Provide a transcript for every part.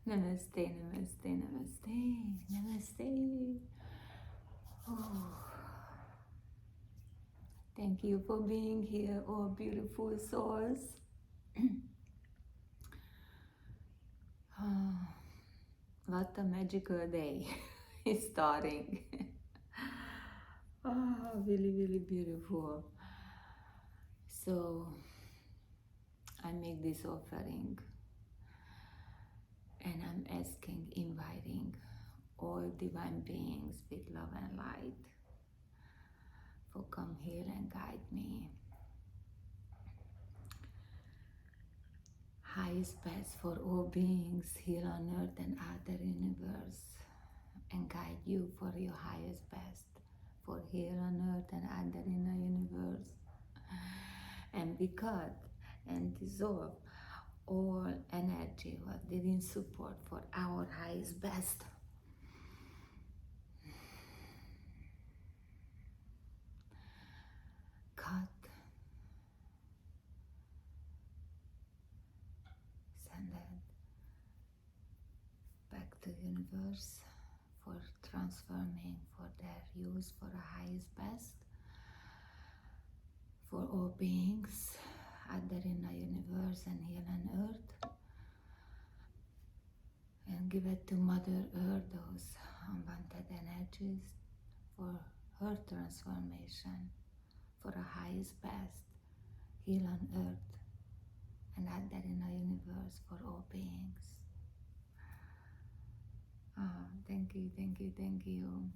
Namaste, namaste, namaste, namaste. Oh, thank you for being here, oh beautiful souls. Oh, what a magical day is starting. Oh, really, really beautiful. So, I make this offering and I'm asking, inviting all divine beings with love and light for come here and guide me. Highest best for all beings here on earth and other universe, and guide you for your highest best for here on earth and other in the universe, and be cut and dissolve all energy what didn't support for our highest best. Cut, send it back to universe for transforming for their use for the highest best for all beings other in the universe and here on earth, and give it to Mother Earth, those unwanted energies for her transformation for the highest best here on earth and other in the universe for all beings. Oh, thank you, thank you, thank you.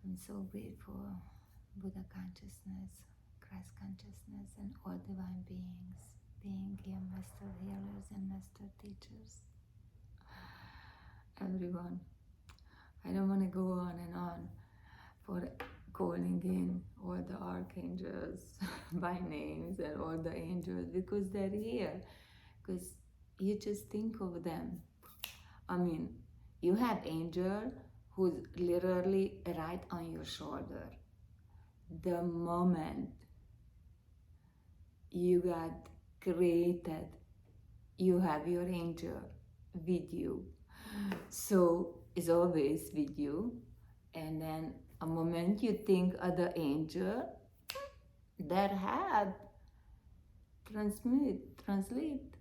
I'm so grateful, Buddha consciousness, Christ consciousness, and all divine beings being here, master healers and master teachers. Everyone, I don't want to go on and on for calling in all the archangels by names and all the angels because they're here. Because you just think of them. I mean, you have angel who's literally right on your shoulder. The moment you got created, you have your angel with you. So it's always with you. And then a moment you think of the angel, that have translate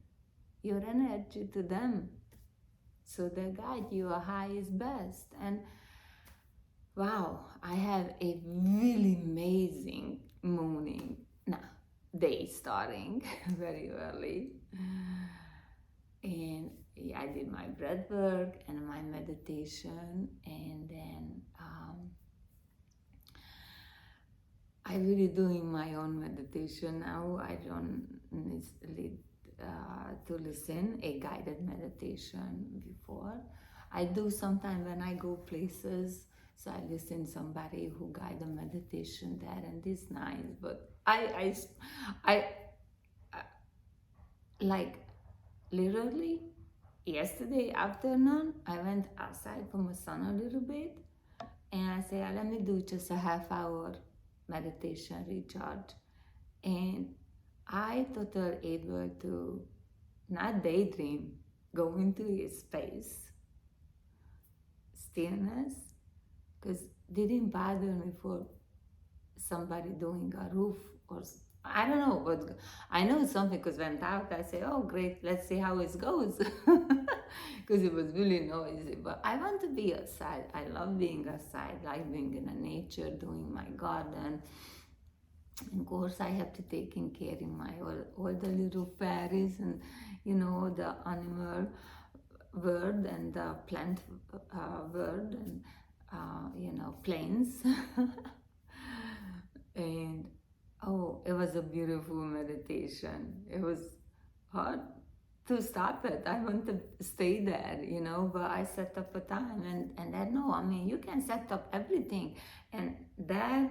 your energy to them. So they guide your highest best. And wow, I have a really amazing morning, day starting very early. And I did my breath work and my meditation, and then I really doing my own meditation now. I don't need to listen a guided meditation before. I do sometimes when I go places, so I listen somebody who guide a meditation there, and it's nice. But I like literally yesterday afternoon, I went outside from the sun a little bit, and I said, let me do just a half hour meditation recharge. And I totally able to not daydream, go into a space, stillness, because didn't bother me for somebody doing a roof or I don't know, but I know something because went out. I say, oh great, let's see how it goes, because it was really noisy. But I want to be outside. I love being outside, like being in the nature, doing my garden. And of course, I have to take care of my all the little fairies and the animal world and the plant world and planes. And oh, it was a beautiful meditation. It was hard to stop it. I want to stay there, but I set up a time and then no, I mean, you can set up everything and that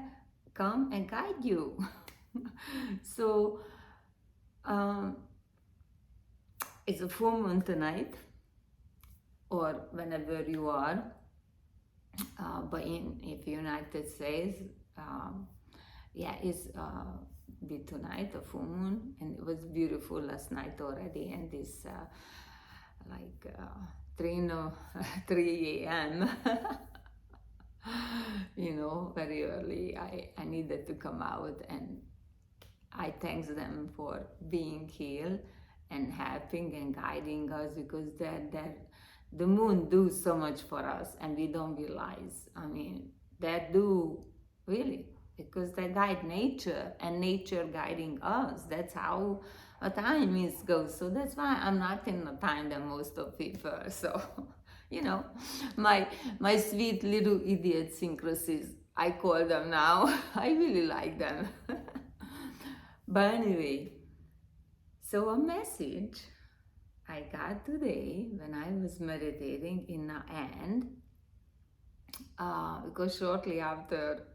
come and guide you. So it's a full moon tonight or whenever you are, but if United States, it's be tonight, a full moon, and it was beautiful last night already, and this like 3 no 3 a.m. Very early. I needed to come out, and I thank them for being here and helping and guiding us, because the moon do so much for us and we don't realize. I mean, they do really, because they guide nature and nature guiding us. That's how a time is goes. So that's why I'm not in the time than most of people. So you know, my sweet little idiot syncrasies, I call them now. I really like them. But anyway, so a message I got today when I was meditating in the end, because shortly after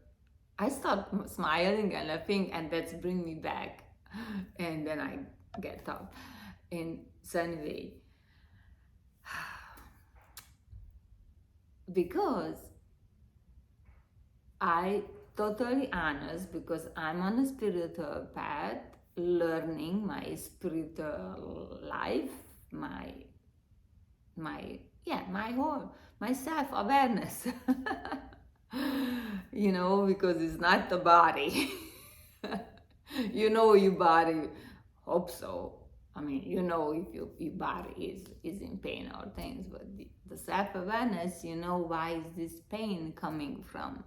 I start smiling and laughing, and that's bring me back, and then I get up. And so anyway, because I totally honest, because I'm on a spiritual path, learning my spiritual life, my whole, my self-awareness. Because it's not the body. Your body, hope so. I mean, if your body is in pain or things, but the self-awareness, why is this pain coming from?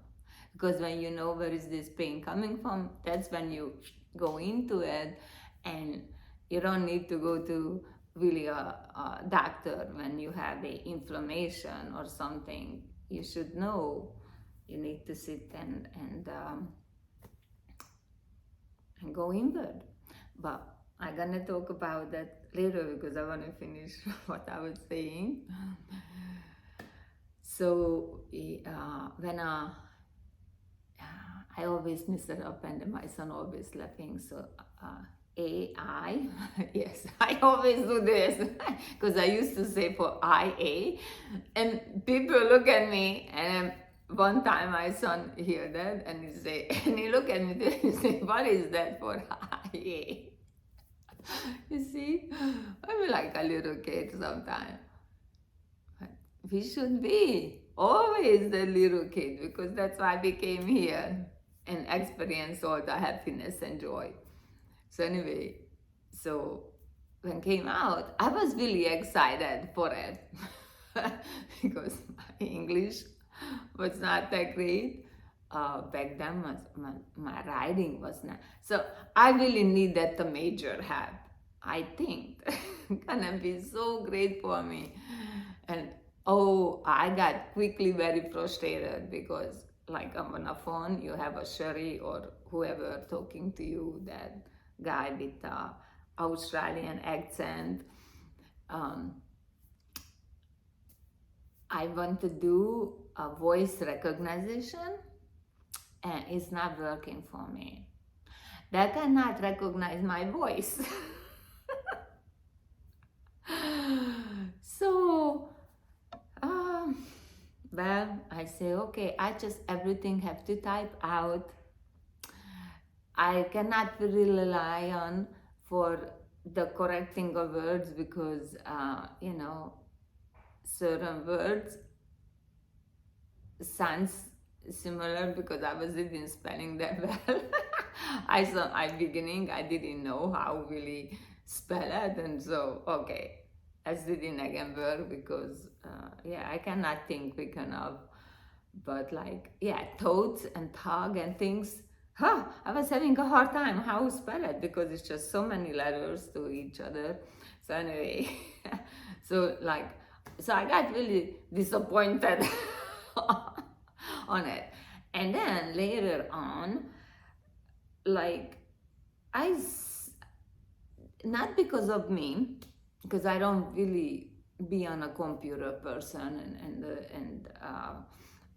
Because when you know where is this pain coming from, that's when you go into it, and you don't need to go to really a doctor when you have a inflammation or something. You should know. You need to sit and go inward. But I'm gonna talk about that later, because I want to finish what I was saying. So when I always mess it up, and my son always laughing. So AI, yes, I always do this, because I used to say for IA, and people look at me, and one time my son hear that, and he look at me and he say, what is that for IA? You see, I'm like a little kid sometimes. We should be always the little kid, because that's why we came here and experienced all the happiness and joy. So anyway, when came out, I was really excited for it because my English was not that great. Back then, my writing was not. So I really needed the major help. I think gonna be so great for me. And I got quickly very frustrated, because like I'm on a phone, you have a Sherry or whoever talking to you, that guy with the Australian accent. I want to do a voice recognition, and it's not working for me. They cannot recognize my voice. So, well, I say, okay, everything have to type out. I cannot really rely on for the correcting of words, because, certain words sounds similar, because I didn't spelling that well. I beginning, I didn't know how really spell it, and so, okay, I didn't again work, because, I cannot think quick enough. But thoughts and tug and things, I was having a hard time how to spell it, because it's just so many letters to each other. So anyway, so I got really disappointed on it. And then later on, not because of me, because I don't really be on a computer person and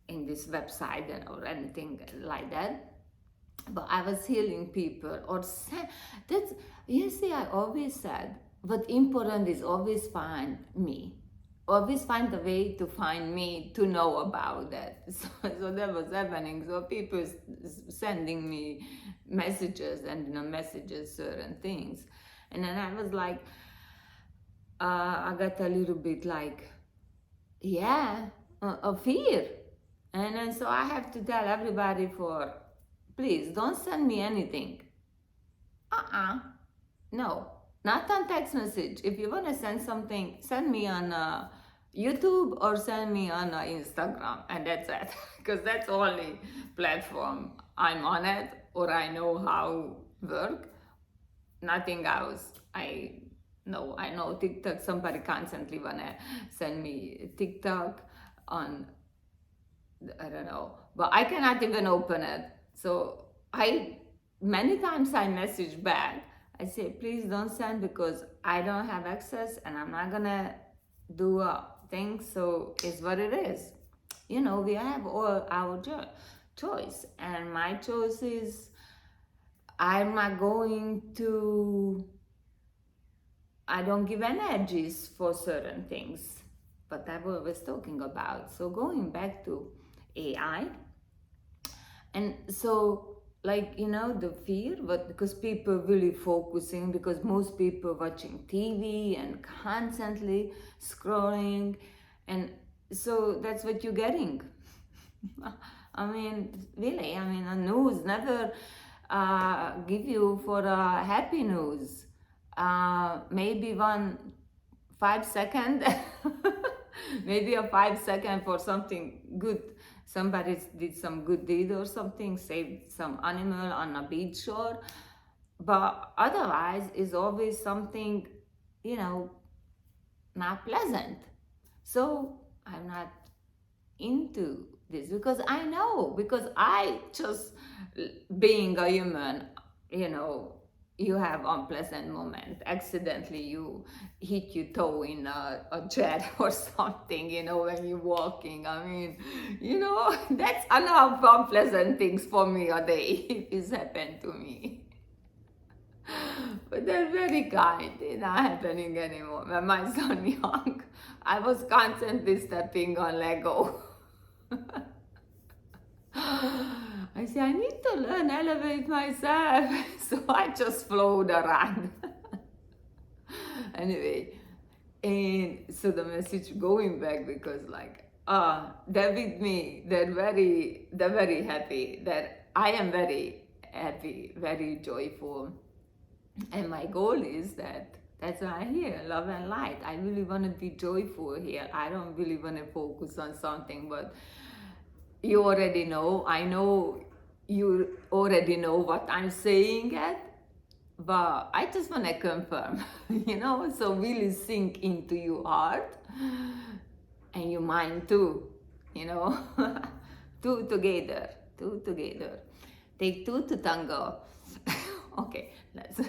in this website or anything like that. But I was healing people, that's, I always said, what important is always find me. Always find a way to find me, to know about that. So that was happening. So people sending me messages, and messages certain things. And then I was like, I got a little bit like, yeah, a fear. And then so I have to tell everybody for, please don't send me anything. No, not on text message. If you want to send something, send me on YouTube or send me on Instagram, and that's it. Because that's the only platform I'm on it, or I know how work. Nothing else. I know TikTok. Somebody constantly wanna send me TikTok on, I don't know, but I cannot even open it. So many times I message back. I say, please don't send because I don't have access and I'm not gonna do a thing. So it's what it is. We have all our choice, and my choice is I'm not going to. I don't give energies for certain things, but that what I was talking about. So going back to AI, and so the fear, but because people really focusing, because most people watching TV and constantly scrolling, and so that's what you're getting. I mean, really, the news never give you for happy news. Maybe 5 second, maybe a 5 second for something good. Somebody did some good deed or something, saved some animal on a beach shore. But otherwise, is always something, not pleasant. So I'm not into this because I just being a human, you have unpleasant moment. Accidentally you hit your toe in a chair or something, when you're walking. That's enough unpleasant things for me a day if it's happened to me. But they're very kind. It's not happening anymore. When my son young, I was constantly stepping on Lego. I say, I need to learn elevate myself. So I just float around. Anyway, and so the message going back, because they're with me, they're very happy, that I am very happy, very joyful. And my goal is that's why I'm here, love and light. I really want to be joyful here. I don't really want to focus on something, but you already know. I know you already know what I'm saying but I just want to confirm, so really sink into your heart and your mind too, two together. Take two to tango. Okay, let's.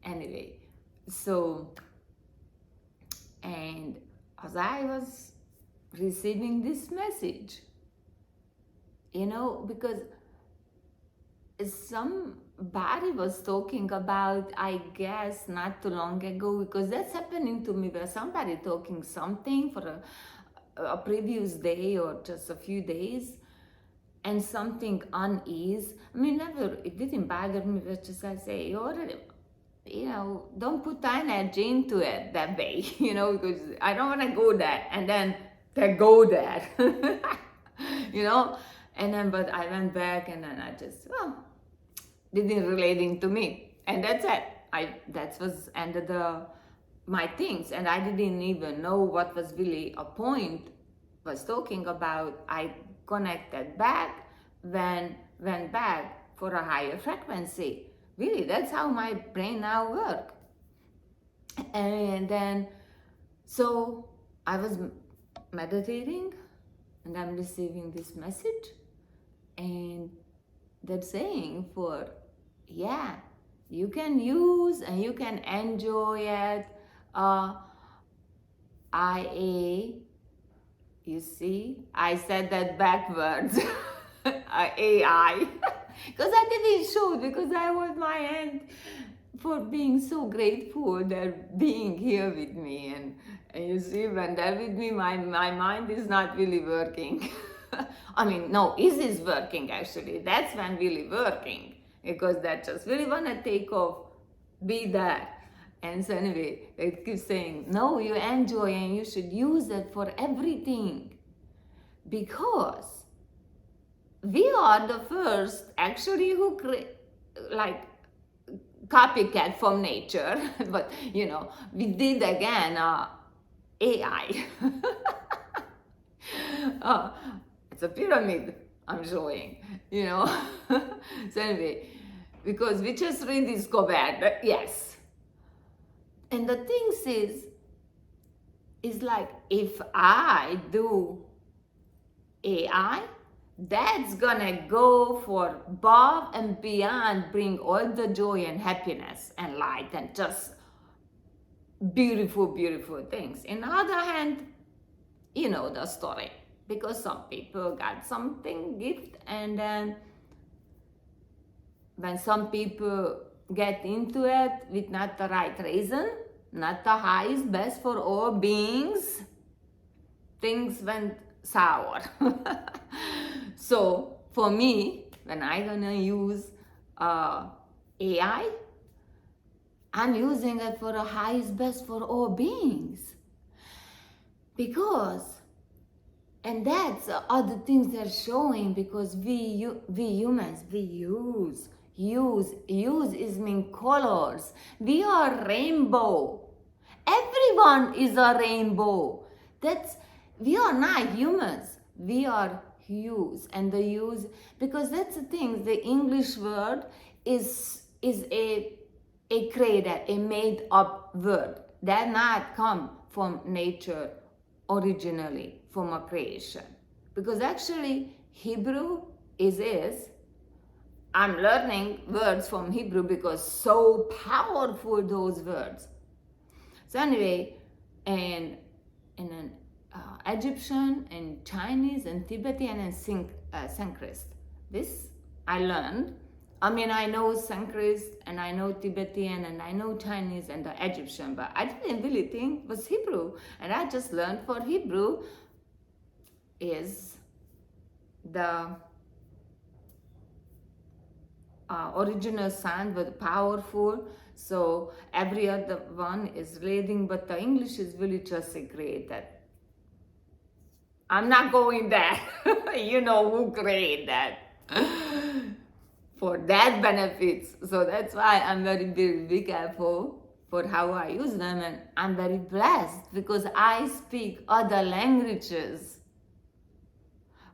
Anyway, so, and as I was receiving this message, because somebody was talking about, I guess not too long ago, because that's happening to me, where somebody talking something for a previous day or just a few days, and something unease. Never, it didn't bother me, but just I say, you already, don't put energy into it that way, because I don't want to go there, and then they go there, and then, but I went back, and then I just, didn't relating to me, and that's it. That was ended my things, and I didn't even know what was really a point was talking about. I connected back, went back for a higher frequency. Really, that's how my brain now works. And then, so I was meditating, and I'm receiving this message, and they're saying for, yeah, you can use and you can enjoy it. You see, I said that backwards. AI. Because I didn't show, because I was my hand for being so grateful they're being here with me. And you see, when they're with me, my mind is not really working. No, it is working actually. That's when really working. Because that just really want to take off be there. And so anyway, it keeps saying, no, you enjoy and you should use it for everything. Because we are the first actually who like copycat from nature, but we did again AI. uh, it's a pyramid I'm showing, So anyway, because we just rediscovered, yes. And the thing is like if I do AI, that's gonna go for above and beyond, bring all the joy and happiness and light and just beautiful, beautiful things. On the other hand, you know the story, because some people got something gift, and then when some people get into it with not the right reason, not the highest best for all beings, things went sour. So for me, when I gonna use AI, I'm using it for the highest best for all beings. Because, and that's other things they're showing, because we humans, we use is mean colors. We are rainbow. Everyone is a rainbow. We are not humans. We are hues, and the hues, because that's the thing. The English word is a created, a made up word that not come from nature originally, from a creation. Because actually Hebrew is I'm learning words from Hebrew because so powerful those words. So anyway, and in Egyptian and Chinese and Tibetan and Sanskrit, this I learned. I mean, I know Sanskrit and I know Tibetan and I know Chinese and the Egyptian, but I didn't really think it was Hebrew. And I just learned for Hebrew is the original sound was powerful, so every other one is relating, but the English is really just created. I'm not going there. You know who created that for that benefits. So that's why I'm very, very careful for how I use them, and I'm very blessed because I speak other languages,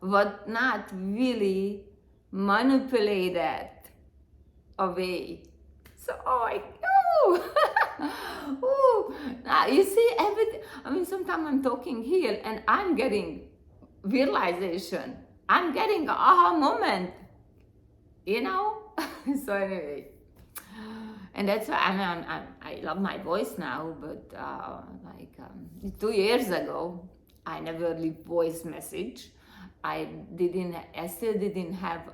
but not really manipulated away. So, now you see everything. I mean, sometimes I'm talking here and I'm getting realization. I'm getting a aha moment, So anyway, and that's why I love my voice now. But 2 years ago, I never leave voice message. I still didn't have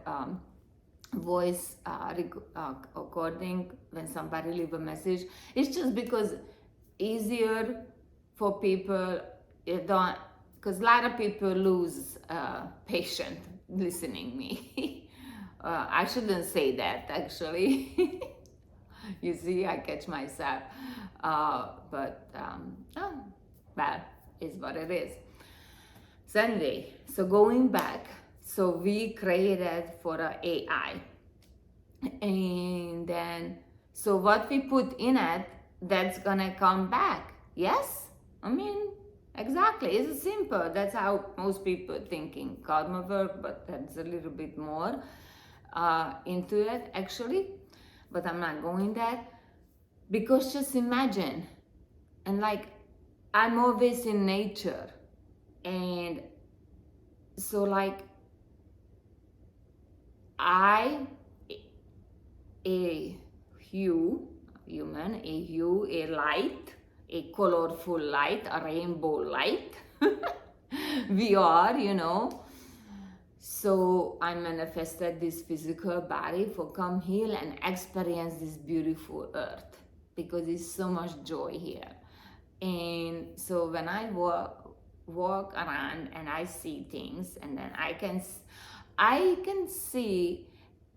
voice recording when somebody leave a message. It's just because easier for people, because a lot of people lose patience listening me. I shouldn't say that actually. You see, I catch myself, but well, is what it is. So anyway, so going back, so we created for a AI, and then so what we put in it, that's gonna come back. Yes, I mean exactly. It's simple. That's how most people thinking karma work, but that's a little bit more into it actually. But I'm not going there, because just imagine, and like I'm always in nature, and so like I, a human, a hue, a light, a colorful light, a rainbow light. We are, So I manifested this physical body for come here and experience this beautiful earth, because there's so much joy here. And so when I walk around and I see things, and then I can see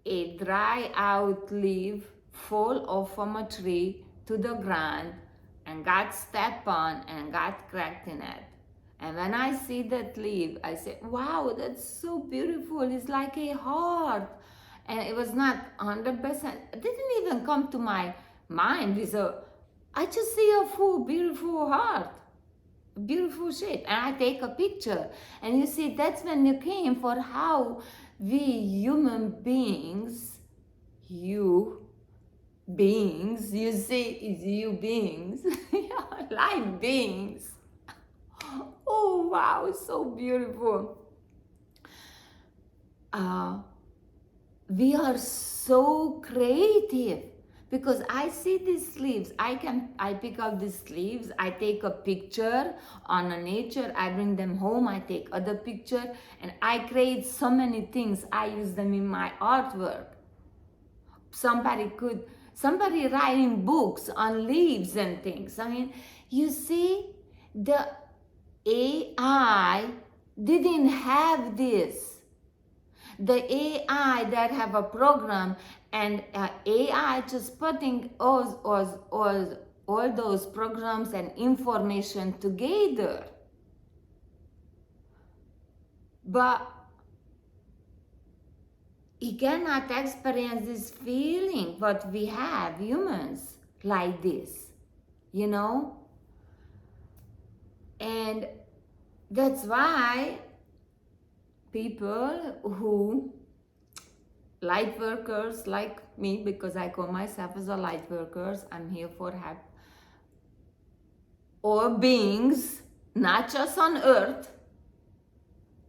a dry out leaf fall off from a tree to the ground and got stepped on and got cracked in it. And when I see that leaf, I say, wow, that's so beautiful. It's like a heart. And it was not 100%. It didn't even come to my mind. I just see a full beautiful heart, beautiful shape. And I take a picture. And you see, that's when you came for how we human beings, you see, it's you beings, live beings. Oh, wow, it's so beautiful. We are so creative because I see these leaves. I pick up these leaves, I take a picture on a nature, I bring them home, I take other picture, and I create so many things. I use them in my artwork. Somebody writing books on leaves and things. I mean, you see, the AI didn't have this. The AI that have a program, and AI just putting all those programs and information together. But you cannot experience this feeling what we have, humans, like this, you know? And that's why people who, light workers like me, because I call myself as a light workers, I'm here for help, or beings, not just on earth,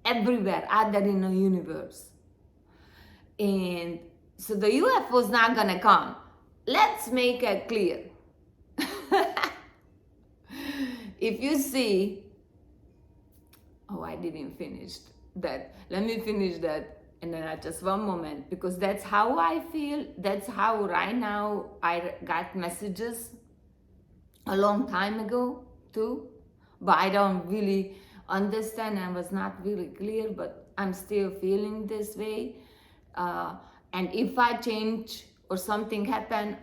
everywhere out there in the universe. And so the UFO is not gonna come. Let's make it clear. If you see, I didn't finish that. Let me finish that, and then just one moment, because that's how I feel. That's how right now I got messages a long time ago too, but I don't really understand. I was not really clear, but I'm still feeling this way. And if I change or something happen,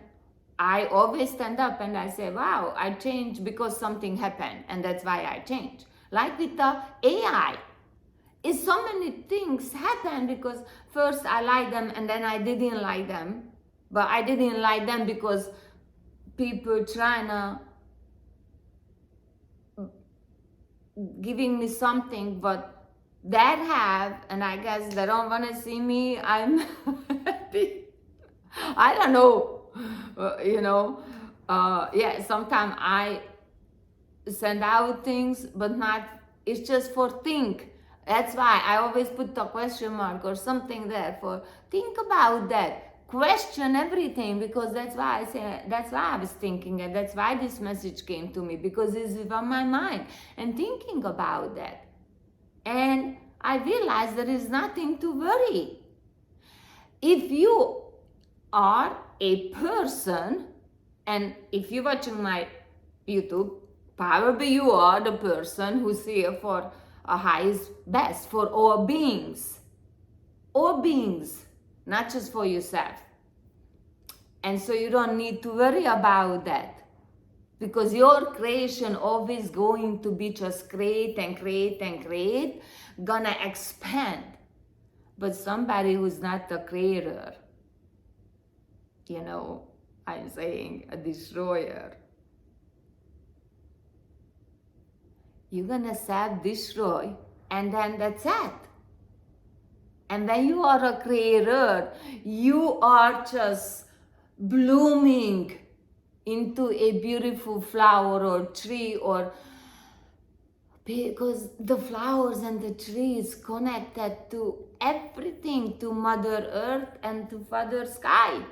I always stand up and I say, wow, I changed because something happened, and that's why I changed. Like with the AI, is so many things happen because first I like them and then I didn't like them, but I didn't like them because people trying to giving me something, but that have, and I guess they don't want to see me. I'm happy. I don't know, yeah, sometimes I send out things, but not, it's just for think. That's why I always put a question mark or something there for think about that. Question everything, because that's why I was thinking, and that's why this message came to me, because it's on my mind and thinking about that. And I realized there is nothing to worry. If you are a person, and if you're watching my YouTube, probably you are the person who's here for a highest best for all beings, not just for yourself. And so you don't need to worry about that, because your creation always going to be just create and create and create, gonna expand. But somebody who's not the creator, I'm saying a destroyer, you're gonna self-destroy, and then that's it. And when you are a creator, you are just blooming into a beautiful flower or tree, or because the flowers and the trees connected to everything, to Mother Earth and to Father Sky.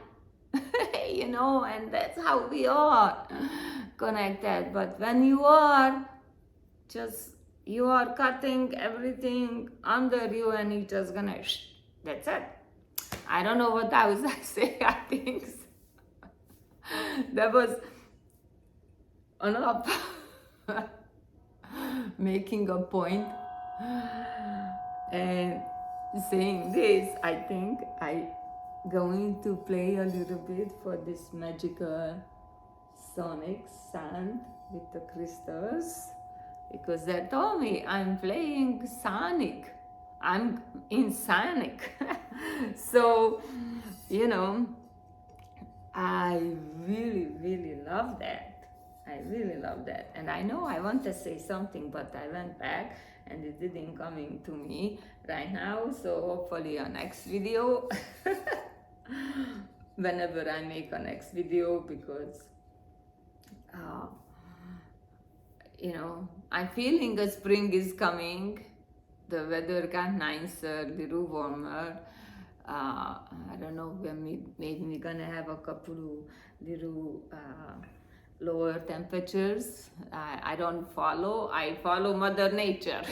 And that's how we are connected. But when you are cutting everything under you, and you just gonna that's it. I don't know what I was saying. I think that was enough. Making a point and saying this, I think I going to play a little bit for this magical sonic sound with the crystals, because they told me I'm playing sonic. I'm in sonic. So, you know, I really, really love that. I really love that. And I know I want to say something, but I went back and it didn't coming to me right now. So hopefully a next video, whenever I make a next video, because uh, you know, I'm feeling the spring is coming. The weather got nicer, little warmer. I don't know when maybe we're gonna have a couple little lower temperatures. I don't follow. I follow Mother Nature.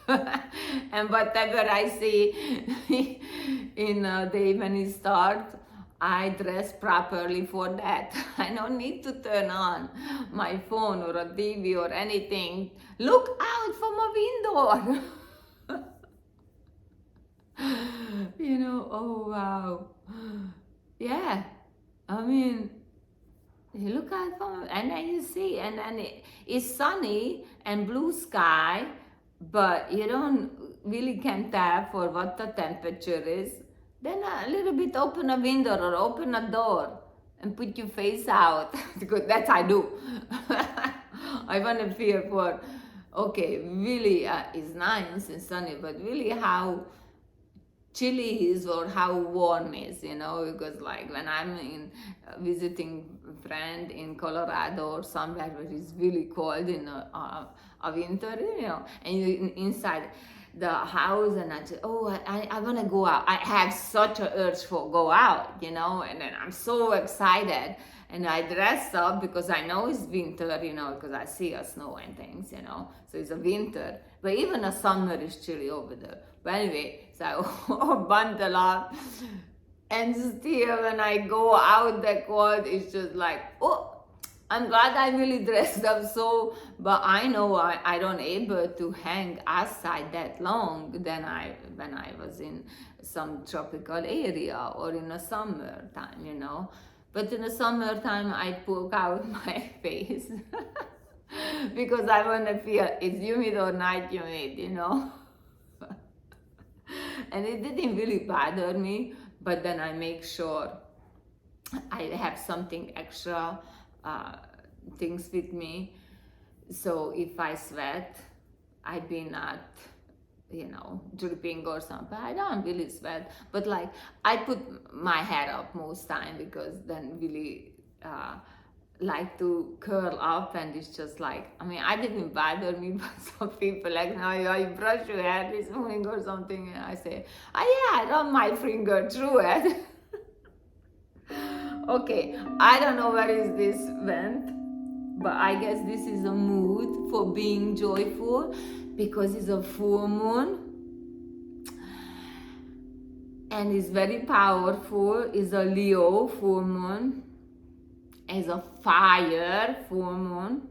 And whatever I see in a day when it starts, I dress properly for that. I don't need to turn on my phone or a TV or anything. Look out from a window. You know, oh wow. Yeah. I mean, you look out from, and then you see, and then it's sunny and blue sky, but you don't really can tell for what the temperature is. Then a little bit open a window or open a door and put your face out, because that's I do. I want to feel for, okay, really it's nice and sunny, but really how chilly is or how warm is, you know, because like when I'm in visiting friend in Colorado or somewhere where it's really cold in a winter, you know, and you inside the house, and I say, oh, I want to go out. I have such an urge for go out, you know, and then I'm so excited. And I dress up because I know it's winter, you know, because I see a snow and things, you know. So it's a winter, but even a summer is chilly over there. But anyway, so I bundle up, and still when I go out the cold, it's just like, oh, I'm glad I really dressed up so, but I know I don't able to hang outside that long than when I was in some tropical area or in the summertime, you know. But in the summertime, I poke out my face because I want to feel it's humid or not humid, you know. And it didn't really bother me, but then I make sure I have something extra things with me. So if I sweat, I be not, you know, dripping or something. I don't really sweat, but like I put my hair up most time, because then really like to curl up, and it's just like, I mean, I didn't bother me, but some people like, now you brush your hair this morning or something, and I say, oh yeah, I run my finger through it. Okay, I don't know where is this went, but I guess this is a mood for being joyful, because it's a full moon and it's very powerful. It's a Leo full moon. It's a fire full moon.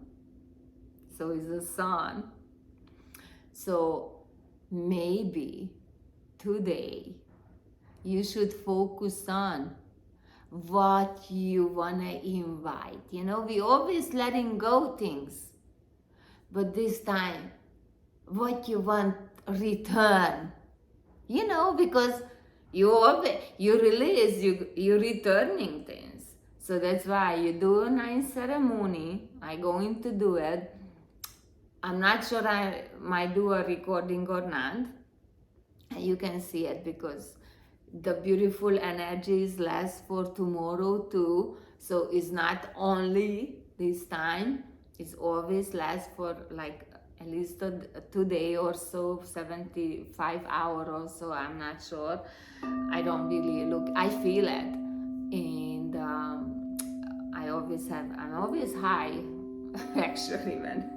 So it's the sun. So maybe today you should focus on what you want to invite. You know, we always letting go things, but this time what you want return, you know, because you release, you returning things. So that's why you do a nice ceremony. I going to do it. I'm not sure I might do a recording or not. You can see it, because the beautiful energies last for tomorrow too. So it's not only this time, it's always last for like at least 2 days or so, 75 hours or so. I'm not sure. I don't really look, I feel it. And I'm always high actually when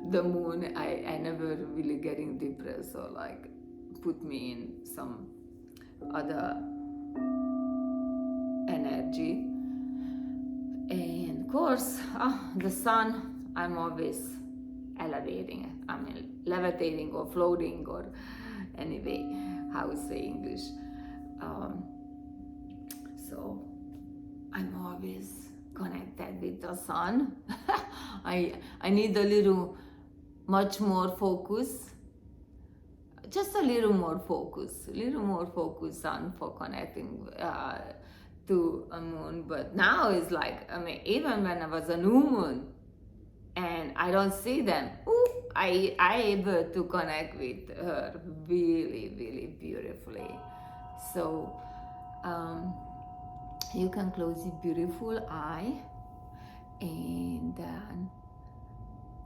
the moon, I never really getting depressed or like put me in some other energy. And of course, the sun, I'm always elevating, I mean levitating or floating, or anyway, how we say English. Um, so I'm always connected with the sun. I need a little much more focus, just a little more focus on for connecting to a moon. But now it's like, I mean, even when I was a new moon and I don't see them, ooh, I able to connect with her really, really beautifully. So you can close your beautiful eye and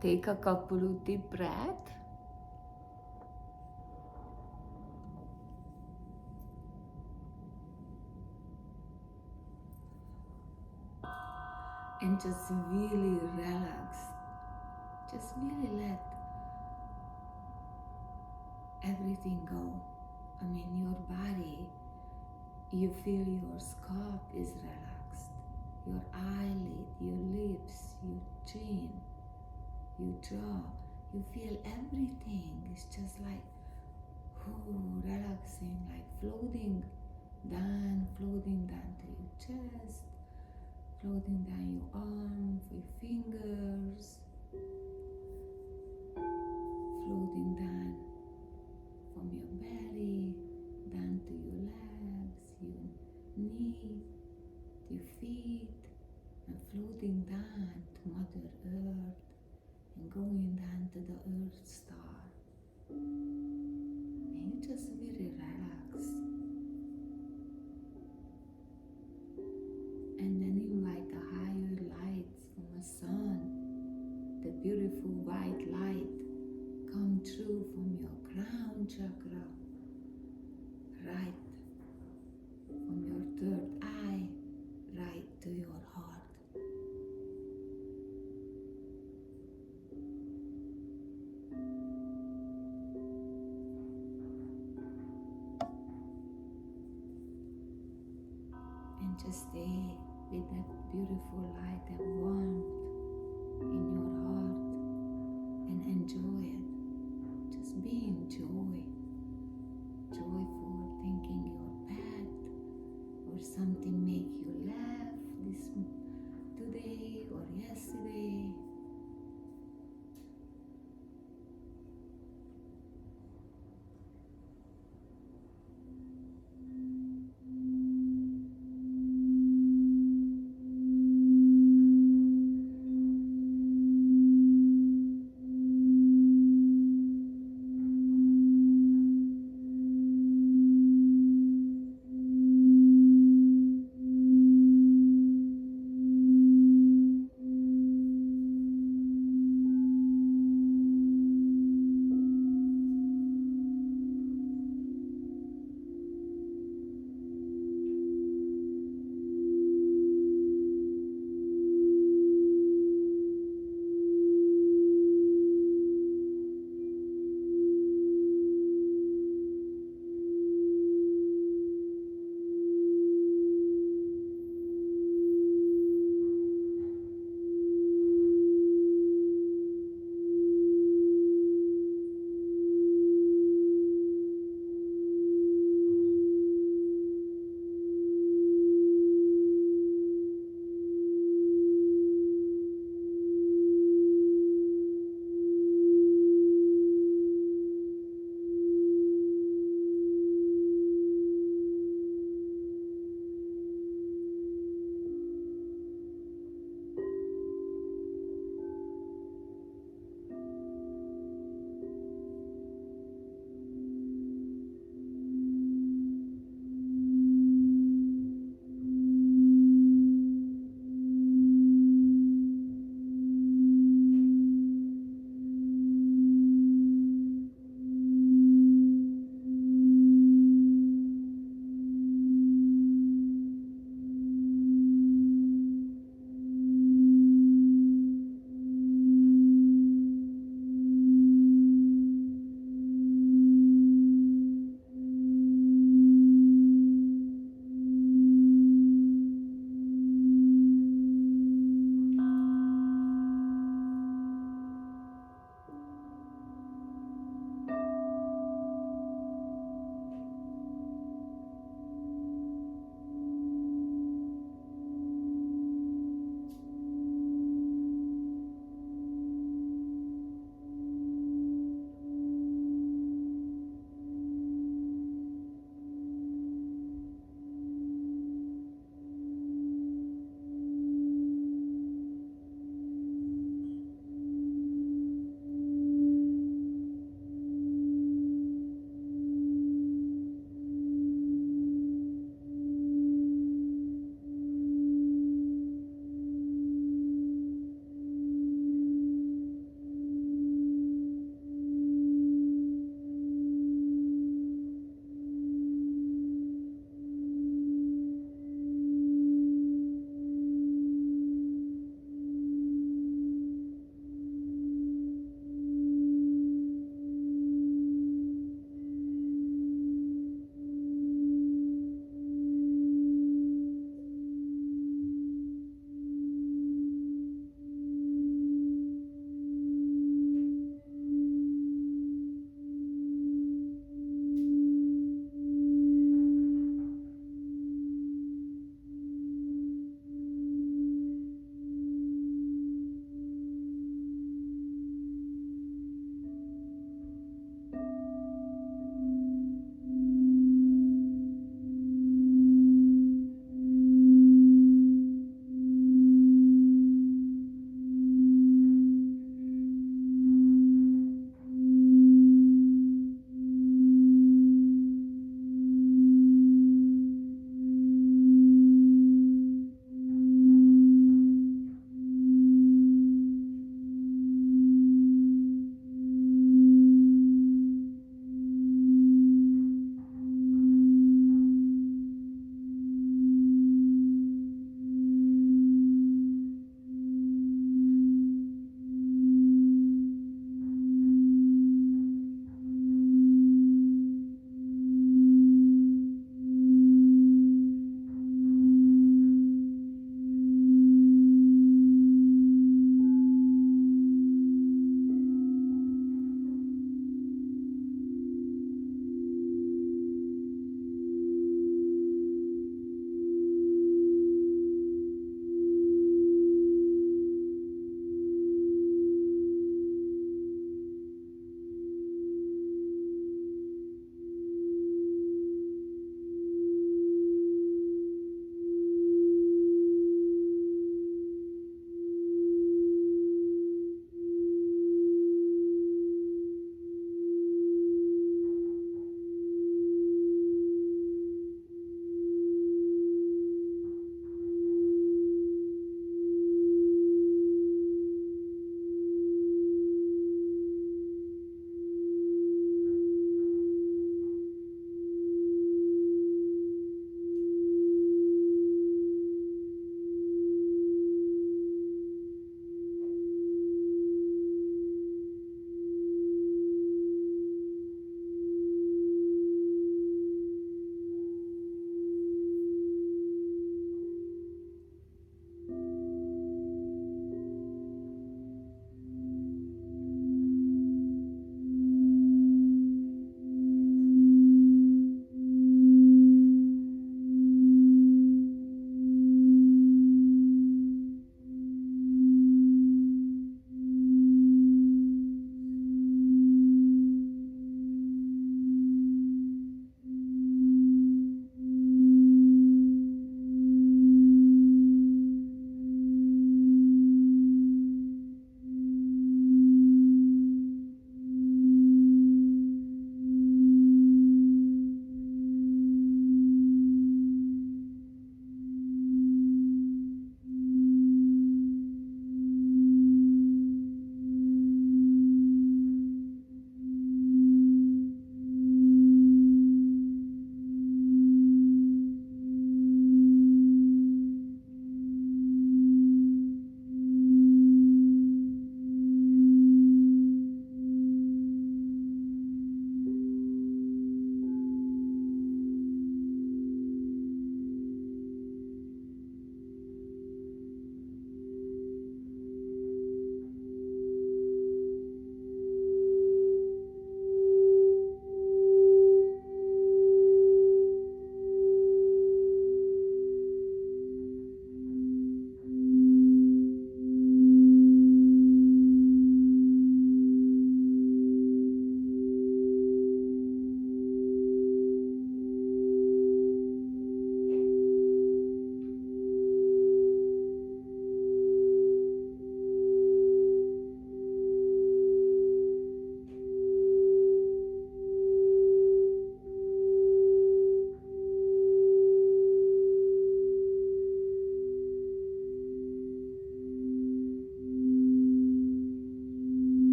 take a couple of deep breaths. And just really relax. Just really let everything go. I mean, your body, you feel your scalp is relaxed. Your eyelid, your lips, your chin, your jaw. You feel everything. It's just like, relaxing, like floating down to your chest, floating down your arms, your fingers, floating down from your belly, down to your legs, your knee, your feet, and floating down to Mother Earth and going down to the Earth Star. And you just really relax. And then invite the higher lights from the sun, the beautiful white light come through from your crown chakra, right from your third eye, right to your heart. And just stay with that beautiful light, that warmth in your heart, and enjoy it. Just be in joy, joyful, thinking your pet or something make you laugh.